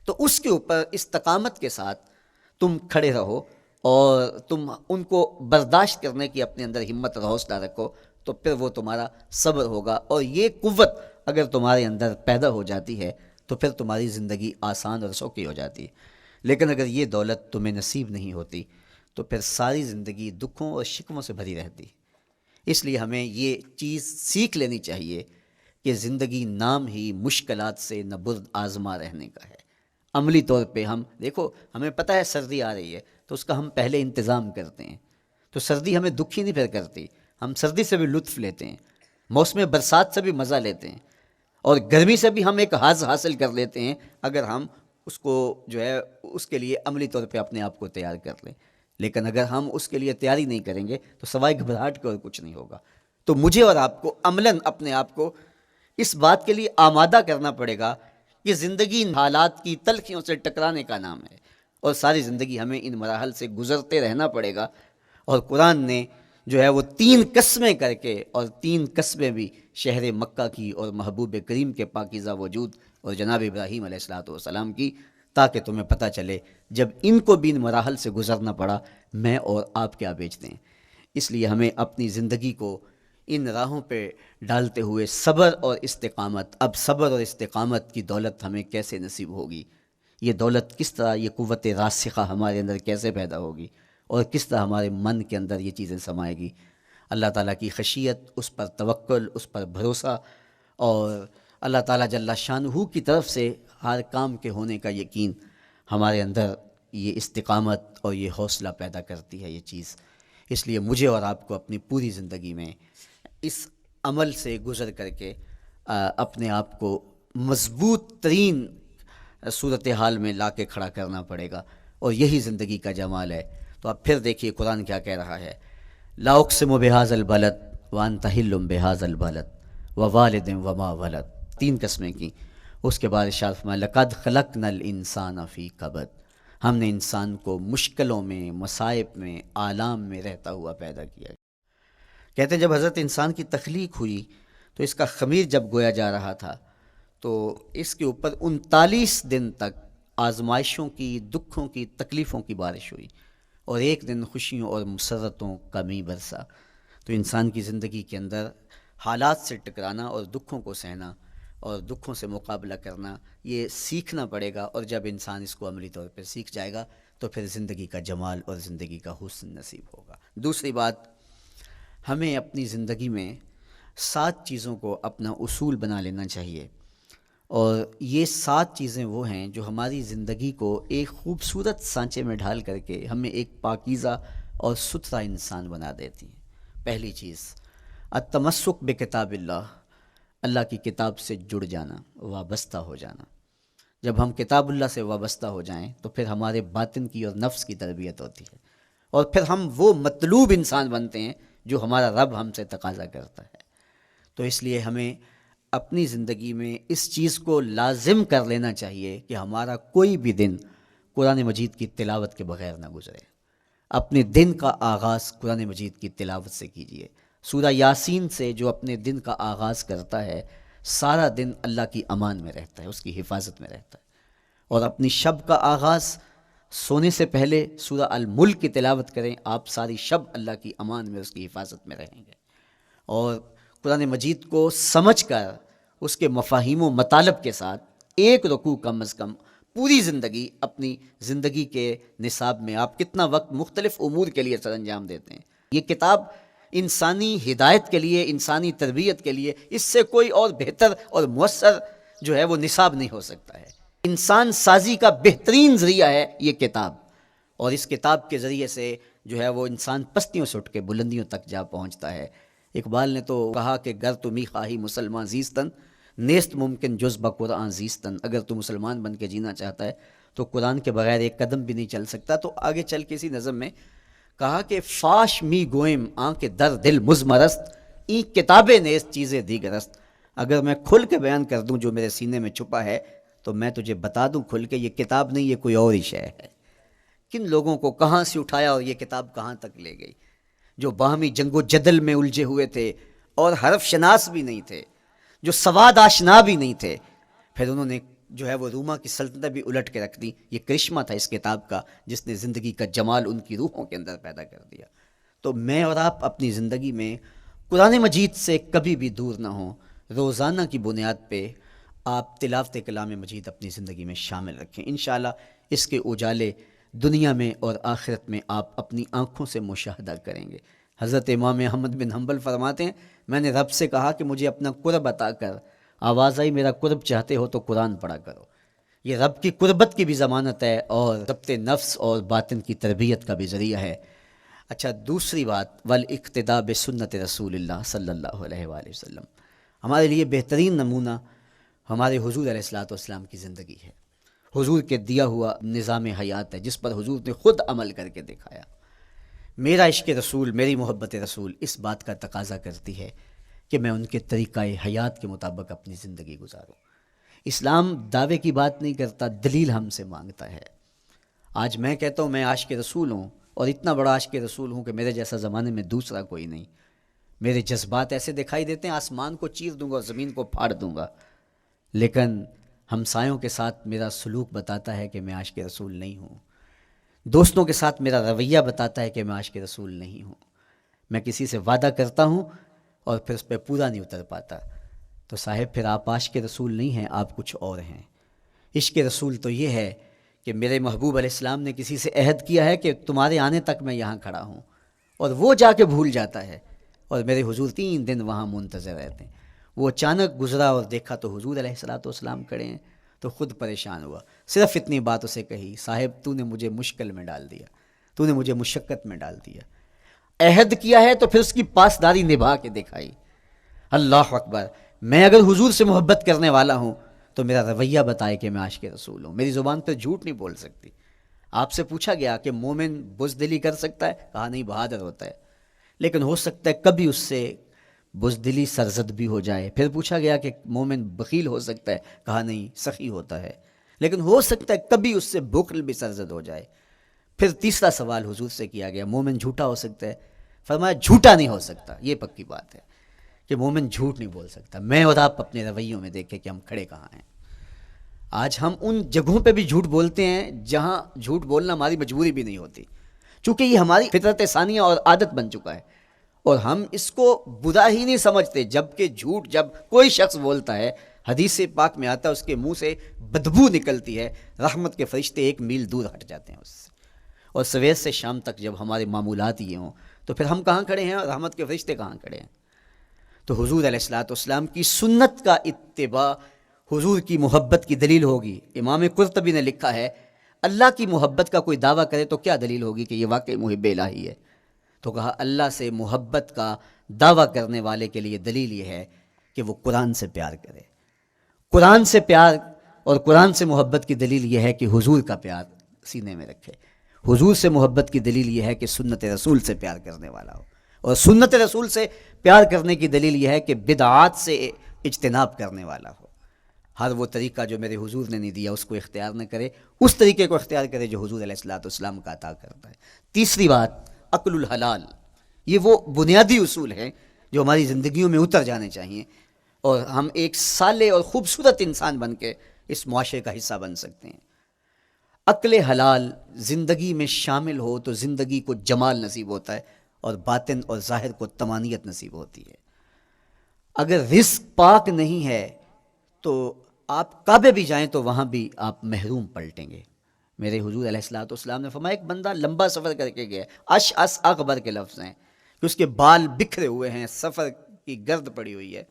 تو اس کے اوپر استقامت کے ساتھ تم کھڑے رہو اور تم ان کو برداشت کرنے کی اپنے اندر ہمت اور حوصلہ رکھو، تو پھر وہ تمہارا صبر ہوگا، اور یہ قوت اگر تمہارے اندر پیدا ہو جاتی ہے تو پھر تمہاری زندگی آسان اور سوکھی ہو جاتی ہے۔ لیکن اگر یہ دولت تمہیں نصیب نہیں ہوتی تو پھر ساری زندگی دکھوں اور شکووں سے بھری رہتی۔ اس لیے ہمیں یہ چیز سیکھ لینی چاہیے کہ زندگی نام ہی مشکلات سے نہ برد آزما رہنے کا ہے۔ عملی طور پہ ہم دیکھو، ہمیں پتہ ہے سردی آ رہی ہے تو اس کا ہم پہلے انتظام کرتے ہیں، تو سردی ہمیں دکھی نہیں پھر کرتی، ہم سردی سے بھی لطف لیتے ہیں، موسم برسات سے بھی مزہ لیتے ہیں، اور گرمی سے بھی ہم ایک حاص حاصل کر لیتے ہیں اگر ہم اس کو جو ہے اس کے لیے عملی طور پہ اپنے آپ کو تیار کر لیں۔ لیکن اگر ہم اس کے لیے تیاری نہیں کریں گے تو سوائے گھبراہٹ کے اور کچھ نہیں ہوگا۔ تو مجھے اور آپ کو عملاً اپنے آپ کو اس بات کے لیے آمادہ کرنا پڑے گا کہ زندگی حالات کی تلخیوں سے ٹکرانے کا نام ہے، اور ساری زندگی ہمیں ان مراحل سے گزرتے رہنا پڑے گا۔ اور قرآن نے جو ہے وہ 3 قسمیں کر کے، اور 3 قسمیں بھی شہر مکہ کی اور محبوب کریم کے پاکیزہ وجود اور جناب ابراہیم علیہ السلام کی، تاکہ تمہیں پتہ چلے جب ان کو بھی ان مراحل سے گزرنا پڑا میں اور آپ کیا بیچتے ہیں۔ اس لیے ہمیں اپنی زندگی کو ان راہوں پہ ڈالتے ہوئے صبر اور استقامت، اب صبر اور استقامت کی دولت ہمیں کیسے نصیب ہوگی، یہ دولت کس طرح، یہ قوت راسخہ ہمارے اندر کیسے پیدا ہوگی اور کس طرح ہمارے من کے اندر یہ چیزیں سمائے گی۔ اللہ تعالیٰ کی خشیت، اس پر توکل، اس پر بھروسہ، اور اللہ تعالیٰ جل شانہ کی طرف سے ہر کام کے ہونے کا یقین ہمارے اندر یہ استقامت اور یہ حوصلہ پیدا کرتی ہے یہ چیز۔ اس لیے مجھے اور آپ کو اپنی پوری زندگی میں اس عمل سے گزر کر کے اپنے آپ کو مضبوط ترین صورتحال میں لا کے کھڑا کرنا پڑے گا، اور یہی زندگی کا جمال ہے۔ تو اب پھر دیکھیے قرآن کیا کہہ رہا ہے، لا اقسم بہذا البلد وانت حل بہذا البلد ووالد وما ولد، 3 قسمیں کی۔ اس کے بعد ارشاد فرمایا لقد خلقنا الانسان فی کبد، ہم نے انسان کو مشکلوں میں، مصائب میں، آلام میں رہتا ہوا پیدا کیا۔ کہتے ہیں جب حضرت انسان کی تخلیق ہوئی تو اس کا خمیر جب گویا جا رہا تھا تو اس کے اوپر 39 دن تک آزمائشوں کی، دکھوں کی، تکلیفوں کی بارش ہوئی، اور ایک دن خوشیوں اور مسرتوں کا می برسا۔ تو انسان کی زندگی کے اندر حالات سے ٹکرانا اور دکھوں کو سہنا اور دکھوں سے مقابلہ کرنا، یہ سیکھنا پڑے گا، اور جب انسان اس کو عملی طور پر سیکھ جائے گا تو پھر زندگی کا جمال اور زندگی کا حسن نصیب ہوگا۔ دوسری بات، ہمیں اپنی زندگی میں 7 چیزوں کو اپنا اصول بنا لینا چاہیے، اور یہ 7 چیزیں وہ ہیں جو ہماری زندگی کو ایک خوبصورت سانچے میں ڈھال کر کے ہمیں ایک پاکیزہ اور ستھرا انسان بنا دیتی ہیں۔ پہلی چیز، التمسک بکتاب اللہ، اللہ کی کتاب سے جڑ جانا، وابستہ ہو جانا۔ جب ہم کتاب اللہ سے وابستہ ہو جائیں تو پھر ہمارے باطن کی اور نفس کی تربیت ہوتی ہے، اور پھر ہم وہ مطلوب انسان بنتے ہیں جو ہمارا رب ہم سے تقاضا کرتا ہے۔ تو اس لیے ہمیں اپنی زندگی میں اس چیز کو لازم کر لینا چاہیے کہ ہمارا کوئی بھی دن قرآن مجید کی تلاوت کے بغیر نہ گزرے۔ اپنے دن کا آغاز قرآن مجید کی تلاوت سے کیجیے۔ سورہ یاسین سے جو اپنے دن کا آغاز کرتا ہے سارا دن اللہ کی امان میں رہتا ہے، اس کی حفاظت میں رہتا ہے۔ اور اپنی شب کا آغاز سونے سے پہلے سورہ الملک کی تلاوت کریں، آپ ساری شب اللہ کی امان میں، اس کی حفاظت میں رہیں گے۔ اور قرآن مجید کو سمجھ کر اس کے مفاہیم و مطالب کے ساتھ ایک رکوع کم از کم پوری زندگی، اپنی زندگی کے نصاب میں آپ کتنا وقت مختلف امور کے لیے سر انجام دیتے ہیں۔ یہ کتاب انسانی ہدایت کے لیے، انسانی تربیت کے لیے، اس سے کوئی اور بہتر اور مؤثر جو ہے وہ نصاب نہیں ہو سکتا ہے۔ انسان سازی کا بہترین ذریعہ ہے یہ کتاب، اور اس کتاب کے ذریعے سے جو ہے وہ انسان پستیوں سے اٹھ کے بلندیوں تک جا پہنچتا ہے۔ اقبال نے تو کہا کہ گر تمی خواہی مسلمان زیستن، نیست ممکن جز بقرآن زیستن، اگر تو مسلمان بن کے جینا چاہتا ہے تو قرآن کے بغیر ایک قدم بھی نہیں چل سکتا۔ تو آگے چل کے اسی نظم میں کہا کہ فاش می گوئم آنکھ در دل مزمرست، ای کتابیں نیست چیزیں دیگرست، اگر میں کھل کے بیان کر دوں جو میرے سینے میں چھپا ہے تو میں تجھے بتا دوں کھل کے یہ کتاب نہیں، یہ کوئی اور ہی شے ہے۔ کن لوگوں کو کہاں سے اٹھایا اور یہ کتاب کہاں تک لے گئی، جو باہمی جنگ و جدل میں الجھے ہوئے تھے اور حرف شناس بھی نہیں تھے، جو سواد آشنا بھی نہیں تھے، پھر انہوں نے جو ہے وہ روما کی سلطنت بھی الٹ کے رکھ دی۔ یہ کرشمہ تھا اس کتاب کا جس نے زندگی کا جمال ان کی روحوں کے اندر پیدا کر دیا۔ تو میں اور آپ اپنی زندگی میں قرآن مجید سے کبھی بھی دور نہ ہوں، روزانہ کی بنیاد پہ آپ تلاوت کلام مجید اپنی زندگی میں شامل رکھیں۔ انشاءاللہ اس کے اجالے دنیا میں اور آخرت میں آپ اپنی آنکھوں سے مشاہدہ کریں گے۔ حضرت امام احمد بن حنبل فرماتے ہیں، میں نے رب سے کہا کہ مجھے اپنا قرب عطا کر، آواز آئی میرا قرب چاہتے ہو تو قرآن پڑھا کرو۔ یہ رب کی قربت کی بھی ضمانت ہے اور ضبط نفس اور باطن کی تربیت کا بھی ذریعہ ہے۔ اچھا، دوسری بات، والاقتداء بسنت رسول اللہ صلی اللہ علیہ وآلہ وسلم، ہمارے لیے بہترین نمونہ ہمارے حضور علیہ الصلوۃ والسلام کی زندگی ہے، حضور کے دیا ہوا نظام حیات ہے جس پر حضور نے خود عمل کر کے دکھایا۔ میرا عشق رسول، میری محبت رسول اس بات کا تقاضا کرتی ہے کہ میں ان کے طریقہ حیات کے مطابق اپنی زندگی گزاروں۔ اسلام دعوے کی بات نہیں کرتا، دلیل ہم سے مانگتا ہے۔ آج میں کہتا ہوں میں عاشق رسول ہوں، اور اتنا بڑا عاشق رسول ہوں کہ میرے جیسا زمانے میں دوسرا کوئی نہیں۔ میرے جذبات ایسے دکھائی دیتے ہیں آسمان کو چیر دوں گا اور زمین کو پھاڑ دوں گا، لیکن ہمسایوں کے ساتھ میرا سلوک بتاتا ہے کہ میں عاشق رسول نہیں ہوں، دوستوں کے ساتھ میرا رویہ بتاتا ہے کہ میں عاشق رسول نہیں ہوں۔ میں کسی سے وعدہ کرتا ہوں اور پھر اس پہ پورا نہیں اتر پاتا، تو صاحب پھر آپ عاشق رسول نہیں ہیں، آپ کچھ اور ہیں۔ عشق رسول تو یہ ہے کہ میرے محبوب علیہ السلام نے کسی سے عہد کیا ہے کہ تمہارے آنے تک میں یہاں کھڑا ہوں، اور وہ جا کے بھول جاتا ہے، اور میرے حضور 3 دن وہاں منتظر رہتے ہیں۔ وہ اچانک گزرا اور دیکھا تو حضور علیہ السلام کھڑے ہیں، تو خود پریشان ہوا، صرف اتنی بات اسے کہی، صاحب تو نے مجھے مشکل میں ڈال دیا، تو نے مجھے مشقت میں ڈال دیا۔ عہد کیا ہے تو پھر اس کی پاسداری نبھا کے دکھائی۔ اللہ اکبر، میں اگر حضور سے محبت کرنے والا ہوں تو میرا رویہ بتائے کہ میں عاشق رسول ہوں، میری زبان پہ جھوٹ نہیں بول سکتی۔ آپ سے پوچھا گیا کہ مومن بزدلی کر سکتا ہے؟ کہا نہیں، بہادر ہوتا ہے، لیکن ہو سکتا ہے کبھی اس سے بزدلی سرزد بھی ہو جائے۔ پھر پوچھا گیا کہ مومن بخیل ہو سکتا ہے؟ کہا نہیں، سخی ہوتا ہے، لیکن ہو سکتا ہے کبھی اس سے بخل بھی سرزد ہو جائے۔ پھر تیسرا سوال حضور سے کیا گیا، مومن جھوٹا ہو سکتا ہے؟ فرمایا جھوٹا نہیں ہو سکتا، یہ پکی بات ہے کہ مومن جھوٹ نہیں بول سکتا۔ میں اور آپ اپنے رویوں میں دیکھیں کہ ہم کھڑے کہاں ہیں۔ آج ہم ان جگہوں پہ بھی جھوٹ بولتے ہیں جہاں جھوٹ بولنا ہماری مجبوری بھی نہیں ہوتی، چونکہ یہ ہماری فطرت ثانیہ اور عادت بن چکا ہے، اور ہم اس کو برا ہی نہیں سمجھتے۔ جبکہ جھوٹ جب کوئی شخص بولتا ہے، حدیث پاک میں آتا ہے اس کے منہ سے بدبو نکلتی ہے، رحمت کے فرشتے 1 میل دور ہٹ جاتے ہیں اس سے۔ اور سویر سے شام تک جب ہمارے معمولات یہ ہوں تو پھر ہم کہاں کھڑے ہیں اور رحمت کے فرشتے کہاں کھڑے ہیں؟ تو حضور علیہ السلام کی سنت کا اتباع حضور کی محبت کی دلیل ہوگی۔ امام قرطبی نے لکھا ہے، اللہ کی محبت کا کوئی دعویٰ کرے تو کیا دلیل ہوگی کہ یہ واقعی محب الہی ہے؟ تو کہا اللہ سے محبت کا دعویٰ کرنے والے کے لیے دلیل یہ ہے کہ وہ قرآن سے پیار کرے۔ قرآن سے پیار اور قرآن سے محبت کی دلیل یہ ہے کہ حضور کا پیار سینے میں رکھے۔ حضور سے محبت کی دلیل یہ ہے کہ سنت رسول سے پیار کرنے والا ہو، اور سنت رسول سے پیار کرنے کی دلیل یہ ہے کہ بدعات سے اجتناب کرنے والا ہو۔ ہر وہ طریقہ جو میرے حضور نے نہیں دیا اس کو اختیار نہ کرے، اس طریقے کو اختیار کرے جو حضور علیہ السلام کا عطا کرتا ہے۔ تیسری بات، عقل الحلال۔ یہ وہ بنیادی اصول ہیں جو ہماری زندگیوں میں اتر جانے چاہیے، اور ہم ایک صالح اور خوبصورت انسان بن کے اس معاشرے کا حصہ بن سکتے ہیں۔ عقل حلال زندگی میں شامل ہو تو زندگی کو جمال نصیب ہوتا ہے، اور باطن اور ظاہر کو طمانینت نصیب ہوتی ہے۔ اگر رزق پاک نہیں ہے تو آپ کعبے بھی جائیں تو وہاں بھی آپ محروم پلٹیں گے۔ میرے حضور علیہ السلام نے فرمایا، ایک بندہ لمبا سفر کر کے گیا، اشعث اغبر کے لفظ ہیں کہ اس کے بال بکھرے ہوئے ہیں، سفر کی گرد پڑی ہوئی ہے،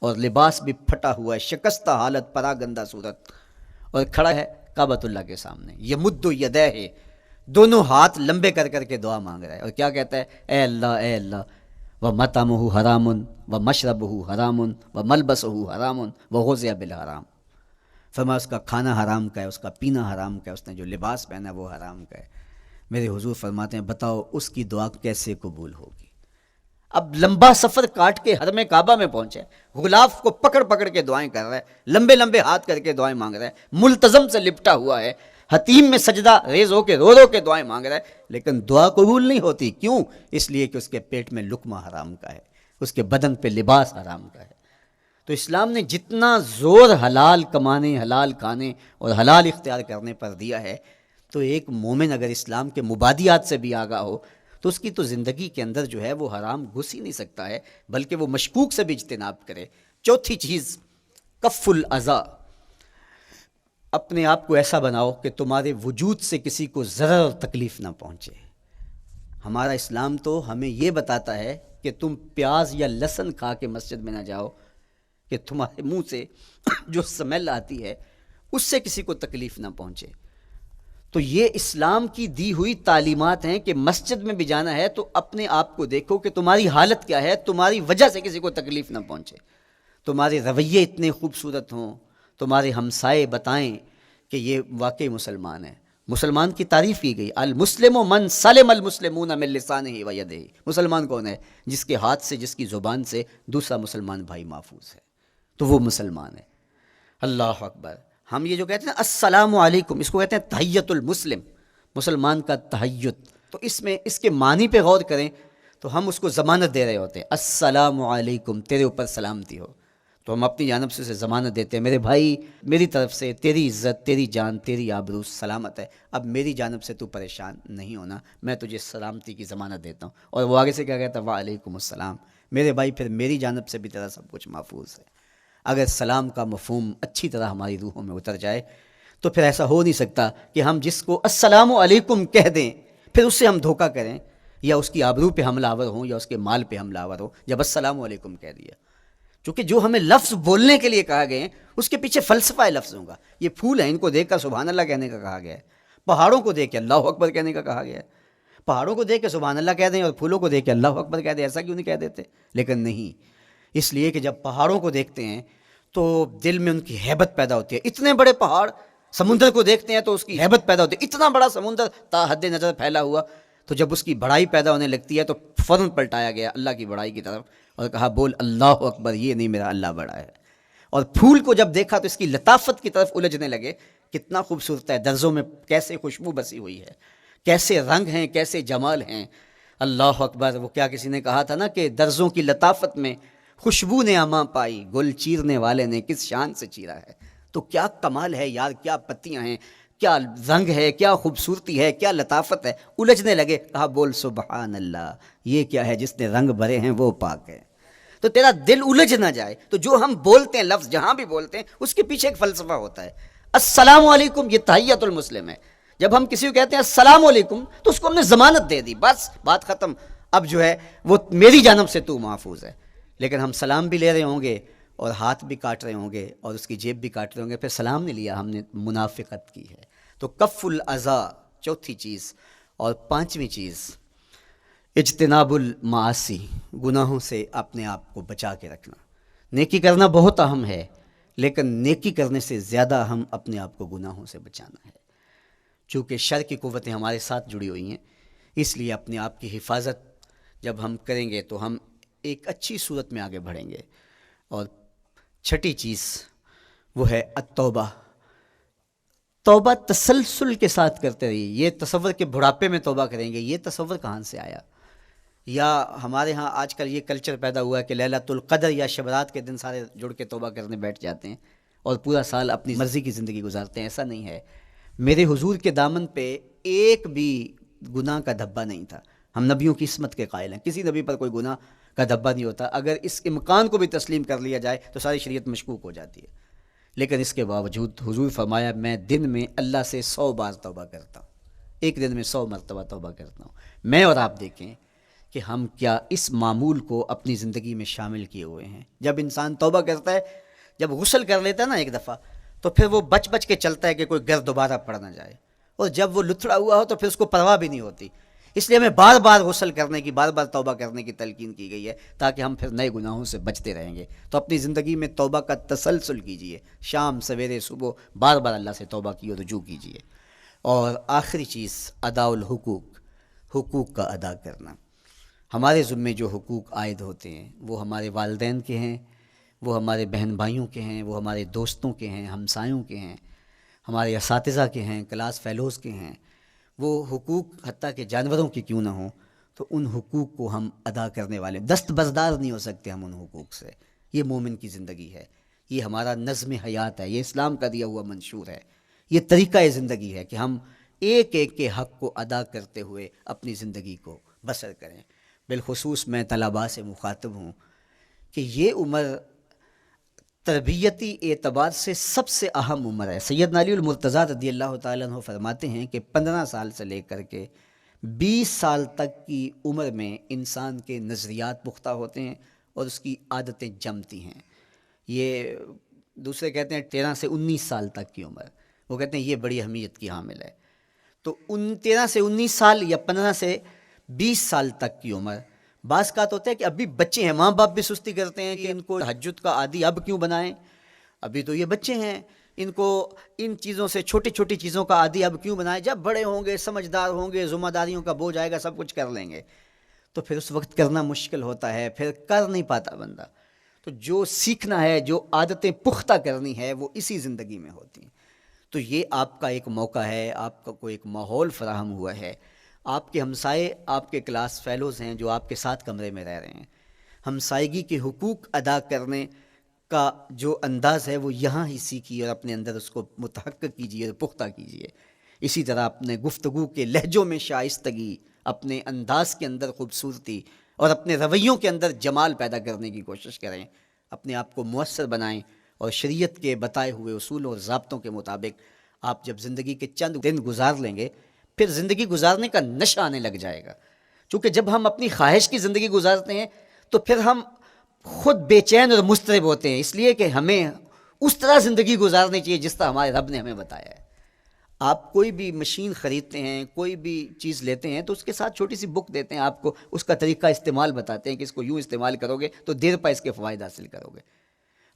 اور لباس بھی پھٹا ہوا ہے، شکستہ حالت، پراگندہ صورت، اور کھڑا ہے کعبۃ اللہ کے سامنے، یمد یدیہ، دونوں ہاتھ لمبے کر کر کے دعا مانگ رہا ہے، اور کیا کہتا ہے؟ اے اللہ، وَمَطْعَمُهُ حَرَامٌ وَمَشْرَبُهُ حَرَامٌ وَمَلْبَسُهُ حَرَامٌ وَغُذِّيَ بِالْحَرَام۔ فرمایا اس کا کھانا حرام کا ہے، اس کا پینا حرام کا ہے، اس نے جو لباس پہنا ہے وہ حرام کا ہے۔ میرے حضور فرماتے ہیں بتاؤ اس کی دعا کیسے قبول ہوگی؟ اب لمبا سفر کاٹ کے حرم کعبہ میں پہنچے، غلاف کو پکڑ پکڑ کے دعائیں کر رہا ہے، لمبے لمبے ہاتھ کر کے دعائیں مانگ رہا ہے، ملتزم سے لپٹا ہوا ہے، حتیم میں سجدہ ریز ہو کے رو رو کے دعائیں مانگ رہا ہے، لیکن دعا قبول نہیں ہوتی۔ کیوں؟ اس لیے کہ اس کے پیٹ میں لقمہ حرام کا ہے، اس کے بدن پہ لباس حرام کا ہے۔ تو اسلام نے جتنا زور حلال کمانے، حلال کھانے اور حلال اختیار کرنے پر دیا ہے، تو ایک مومن اگر اسلام کے مبادیات سے بھی آگاہ ہو تو اس کی تو زندگی کے اندر جو ہے وہ حرام گھس ہی نہیں سکتا ہے، بلکہ وہ مشکوک سے بھی اجتناب کرے۔ چوتھی چیز، کف الاذی۔ اپنے آپ کو ایسا بناؤ کہ تمہارے وجود سے کسی کو ضرر اور تکلیف نہ پہنچے۔ ہمارا اسلام تو ہمیں یہ بتاتا ہے کہ تم پیاز یا لہسن کھا کے مسجد میں نہ جاؤ کہ تمہارے منہ سے جو سمیل آتی ہے اس سے کسی کو تکلیف نہ پہنچے۔ تو یہ اسلام کی دی ہوئی تعلیمات ہیں کہ مسجد میں بھی جانا ہے تو اپنے آپ کو دیکھو کہ تمہاری حالت کیا ہے، تمہاری وجہ سے کسی کو تکلیف نہ پہنچے، تمہارے رویے اتنے خوبصورت ہوں، تمہارے ہمسائے بتائیں کہ یہ واقعی مسلمان ہے۔ مسلمان کی تعریف کی گئی، المسلم من سلم المسلمون من لسانہ و یدہ۔ مسلمان کون ہے؟ جس کے ہاتھ سے، جس کی زبان سے دوسرا مسلمان بھائی محفوظ ہے، تو وہ مسلمان ہے۔ اللہ اکبر۔ ہم یہ جو کہتے ہیں السلام علیکم، اس کو کہتے ہیں تحیت المسلم، مسلمان کا تحیت۔ تو اس میں اس کے معنی پہ غور کریں تو ہم اس کو ضمانت دے رہے ہوتے ہیں، السلام علیکم، تیرے اوپر سلامتی ہو، تو ہم اپنی جانب سے اسے ضمانت دیتے ہیں، میرے بھائی میری طرف سے تیری عزت، تیری جان، تیری آبرو سلامت ہے، اب میری جانب سے تو پریشان نہیں ہونا، میں تجھے سلامتی کی ضمانت دیتا ہوں۔ اور وہ آگے سے کیا کہتا ہے؟ وعلیکم السلام، میرے بھائی پھر میری جانب سے بھی تیرا سب کچھ محفوظ ہے۔ اگر سلام کا مفہوم اچھی طرح ہماری روحوں میں اتر جائے تو پھر ایسا ہو نہیں سکتا کہ ہم جس کو السلام علیکم کہہ دیں پھر اس سے ہم دھوکہ کریں یا اس کی آبرو پہ حملہ آور ہوں یا اس کے مال پہ حملہ آور ہوں جب السلام علیکم کہہ دیا. چونکہ جو ہمیں لفظ بولنے کے لیے کہا گئے ہیں اس کے پیچھے فلسفہ ہے لفظوں کا. یہ پھول ہیں، ان کو دیکھ کر سبحان اللہ کہنے کا کہا گیا ہے. پہاڑوں کو دیکھ کے اللہ اکبر کہنے کا کہا گیا ہے. پہاڑوں کو دیکھ کے سبحان اللہ کہہ دیں اور پھولوں کو دیکھ کے اللہ اکبر کہہ دیں، ایسا کیوں نہیں کہہ دیتے؟ لیکن نہیں، اس لیے کہ جب پہاڑوں کو دیکھتے ہیں تو دل میں ان کی ہیبت پیدا ہوتی ہے. اتنے بڑے پہاڑ، سمندر کو دیکھتے ہیں تو اس کی ہیبت پیدا ہوتی ہے. اتنا بڑا سمندر تا حد نظر پھیلا ہوا، تو جب اس کی بڑائی پیدا ہونے لگتی ہے تو فوراً پلٹایا گیا اللہ کی بڑائی کی طرف اور کہا بول اللہ اکبر، یہ نہیں میرا اللہ بڑا ہے. اور پھول کو جب دیکھا تو اس کی لطافت کی طرف الجھنے لگے. کتنا خوبصورت ہے، درزوں میں کیسے خوشبو بسی ہوئی ہے، کیسے رنگ ہیں، کیسے جمال ہیں. اللہ اکبر. وہ کیا کسی نے کہا تھا نا کہ درزوں کی لطافت میں خوشبو نے اماں پائی، گل چیرنے والے نے کس شان سے چیرا ہے. تو کیا کمال ہے یار، کیا پتیاں ہیں، کیا رنگ ہے، کیا خوبصورتی ہے، کیا لطافت ہے. الجھنے لگے. کہا بول سبحان اللہ، یہ کیا ہے جس نے رنگ بھرے ہیں وہ پاک ہے. تو تیرا دل الجھ نہ جائے تو جو ہم بولتے ہیں لفظ جہاں بھی بولتے ہیں اس کے پیچھے ایک فلسفہ ہوتا ہے. السلام علیکم یہ تحیۃ المسلم ہے. جب ہم کسی کو کہتے ہیں السلام علیکم تو اس کو ہم نے ضمانت دے دی، بس بات ختم. اب جو ہے وہ میری جانب سے تو محفوظ ہے. لیکن ہم سلام بھی لے رہے ہوں گے اور ہاتھ بھی کاٹ رہے ہوں گے اور اس کی جیب بھی کاٹ رہے ہوں گے، پھر سلام نہیں لیا، ہم نے منافقت کی ہے. تو کف الاذی چوتھی چیز. اور پانچویں چیز اجتناب المعاصی، گناہوں سے اپنے آپ کو بچا کے رکھنا. نیکی کرنا بہت اہم ہے لیکن نیکی کرنے سے زیادہ ہم اپنے آپ کو گناہوں سے بچانا ہے. چونکہ شر کی قوتیں ہمارے ساتھ جڑی ہوئی ہیں، اس لیے اپنے آپ کی حفاظت جب ہم کریں گے تو ہم ایک اچھی صورت میں آگے بڑھیں گے. اور چھٹی چیز وہ ہے التوبہ. توبہ تسلسل کے ساتھ کرتے رہیے. یہ تصور کہ بڑھاپے میں توبہ کریں گے، یہ تصور کہاں سے آیا؟ یا ہمارے ہاں آج کل یہ کلچر پیدا ہوا ہے کہ لیلۃ القدر یا شب رات کے دن سارے جڑ کے توبہ کرنے بیٹھ جاتے ہیں اور پورا سال اپنی مرضی کی زندگی گزارتے ہیں. ایسا نہیں ہے. میرے حضور کے دامن پہ ایک بھی گناہ کا دھبا نہیں تھا. ہم نبیوں کی عصمت کے قائل ہیں، کسی نبی پر کوئی گناہ کا دھبا نہیں ہوتا. اگر اس امکان کو بھی تسلیم کر لیا جائے تو ساری شریعت مشکوک ہو جاتی ہے. لیکن اس کے باوجود حضور فرمایا میں دن میں اللہ سے 100 بار توبہ کرتا ہوں، ایک دن میں 100 مرتبہ توبہ کرتا ہوں. میں اور آپ دیکھیں کہ ہم کیا اس معمول کو اپنی زندگی میں شامل کیے ہوئے ہیں. جب انسان توبہ کرتا ہے، جب غسل کر لیتا ہے نا ایک دفعہ، تو پھر وہ بچ بچ کے چلتا ہے کہ کوئی گرد دوبارہ پڑ نہ جائے. اور جب وہ لتھڑا ہوا ہو تو پھر اس کو پرواہ بھی نہیں ہوتی. اس لیے ہمیں بار بار غسل کرنے کی، بار بار توبہ کرنے کی تلقین کی گئی ہے تاکہ ہم پھر نئے گناہوں سے بچتے رہیں گے. تو اپنی زندگی میں توبہ کا تسلسل کیجئے، شام سویرے صبح بار بار اللہ سے توبہ کی اور رجوع کیجئے. اور آخری چیز ادا الحقوق، حقوق کا ادا کرنا. ہمارے ذمے جو حقوق عائد ہوتے ہیں وہ ہمارے والدین کے ہیں، وہ ہمارے بہن بھائیوں کے ہیں، وہ ہمارے دوستوں کے ہیں، ہمسایوں کے ہیں، ہمارے اساتذہ کے ہیں، کلاس فیلوز کے ہیں. وہ حقوق حتیٰ کہ جانوروں کے کیوں نہ ہوں تو ان حقوق کو ہم ادا کرنے والے، دستبردار نہیں ہو سکتے ہم ان حقوق سے. یہ مومن کی زندگی ہے، یہ ہمارا نظم حیات ہے، یہ اسلام کا دیا ہوا منشور ہے، یہ طریقہ زندگی ہے کہ ہم ایک ایک کے حق کو ادا کرتے ہوئے اپنی زندگی کو بسر کریں. بالخصوص میں طلباء سے مخاطب ہوں کہ یہ عمر تربیتی اعتبار سے سب سے اہم عمر ہے. سیدنا علی المرتضیٰ رضی اللہ تعالیٰ عنہ فرماتے ہیں کہ 15 سال سے لے کر کے 20 سال تک کی عمر میں انسان کے نظریات پختہ ہوتے ہیں اور اس کی عادتیں جمتی ہیں. یہ دوسرے کہتے ہیں 13 سے 19 سال تک کی عمر، وہ کہتے ہیں یہ بڑی اہمیت کی حامل ہے. تو 13 سے 19 سال یا 15 سے 20 سال تک کی عمر، بعض کا تو ہوتا ہے کہ ابھی بچے ہیں، ماں باپ بھی سستی کرتے ہیں کہ ان کو تہجد کا عادی اب کیوں بنائیں، ابھی تو یہ بچے ہیں، ان کو ان چیزوں سے، چھوٹی چھوٹی چیزوں کا عادی اب کیوں بنائیں، جب بڑے ہوں گے، سمجھدار ہوں گے، ذمہ داریوں کا بوجھ آئے گا، سب کچھ کر لیں گے. تو پھر اس وقت کرنا مشکل ہوتا ہے، پھر کر نہیں پاتا بندہ. تو جو سیکھنا ہے، جو عادتیں پختہ کرنی ہے وہ اسی زندگی میں ہوتی ہیں. تو یہ آپ کا ایک موقع ہے، آپ کا کوئی ایک ماحول فراہم ہوا ہے. آپ کے ہمسائے آپ کے کلاس فیلوز ہیں جو آپ کے ساتھ کمرے میں رہ رہے ہیں. ہمسائیگی کے حقوق ادا کرنے کا جو انداز ہے وہ یہاں ہی سیکھیے اور اپنے اندر اس کو متحقق کیجیے اور پختہ کیجیے. اسی طرح اپنے گفتگو کے لہجوں میں شائستگی، اپنے انداز کے اندر خوبصورتی اور اپنے رویوں کے اندر جمال پیدا کرنے کی کوشش کریں. اپنے آپ کو مؤثر بنائیں اور شریعت کے بتائے ہوئے اصول اور ضابطوں کے مطابق آپ جب زندگی کے چند دن گزار لیں گے پھر زندگی گزارنے کا نشہ آنے لگ جائے گا، چونکہ جب ہم اپنی خواہش کی زندگی گزارتے ہیں تو پھر ہم خود بے چین اور مضطرب ہوتے ہیں، اس لیے کہ ہمیں اس طرح زندگی گزارنی چاہیے جس طرح ہمارے رب نے ہمیں بتایا ہے۔ آپ کوئی بھی مشین خریدتے ہیں، کوئی بھی چیز لیتے ہیں تو اس کے ساتھ چھوٹی سی بک دیتے ہیں، آپ کو اس کا طریقہ استعمال بتاتے ہیں کہ اس کو یوں استعمال کرو گے تو دیر پا اس کے فوائد حاصل کرو گے۔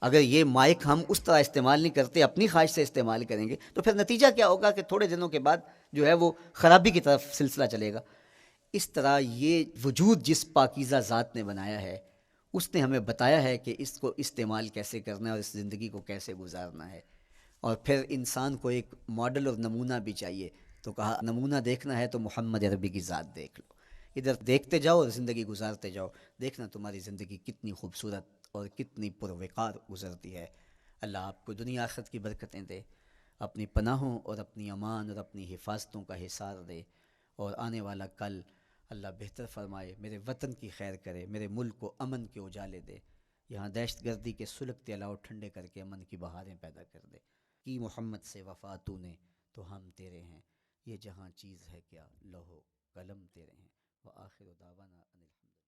اگر یہ مائک ہم اس طرح استعمال نہیں کرتے، اپنی خواہش سے استعمال کریں گے تو پھر نتیجہ کیا ہوگا کہ تھوڑے دنوں کے بعد جو ہے وہ خرابی کی طرف سلسلہ چلے گا۔ اس طرح یہ وجود جس پاکیزہ ذات نے بنایا ہے اس نے ہمیں بتایا ہے کہ اس کو استعمال کیسے کرنا ہے اور اس زندگی کو کیسے گزارنا ہے۔ اور پھر انسان کو ایک ماڈل اور نمونہ بھی چاہیے، تو کہا نمونہ دیکھنا ہے تو محمد عربی کی ذات دیکھ لو، ادھر دیکھتے جاؤ اور زندگی گزارتے جاؤ، دیکھنا تمہاری زندگی کتنی خوبصورت اور کتنی پروقار گزرتی ہے۔ اللہ آپ کو دنیا آخرت کی برکتیں دے، اپنی پناہوں اور اپنی امان اور اپنی حفاظتوں کا حصار دے، اور آنے والا کل اللہ بہتر فرمائے، میرے وطن کی خیر کرے، میرے ملک کو امن کے اجالے دے، یہاں دہشت گردی کے سلگتے علاؤ ٹھنڈے کر کے امن کی بہاریں پیدا کر دے۔ کی محمد سے وفا تو نے تو ہم تیرے ہیں، یہ جہاں چیز ہے کیا لوح و قلم تیرے ہیں۔ وآخر دعوانا ان الحمد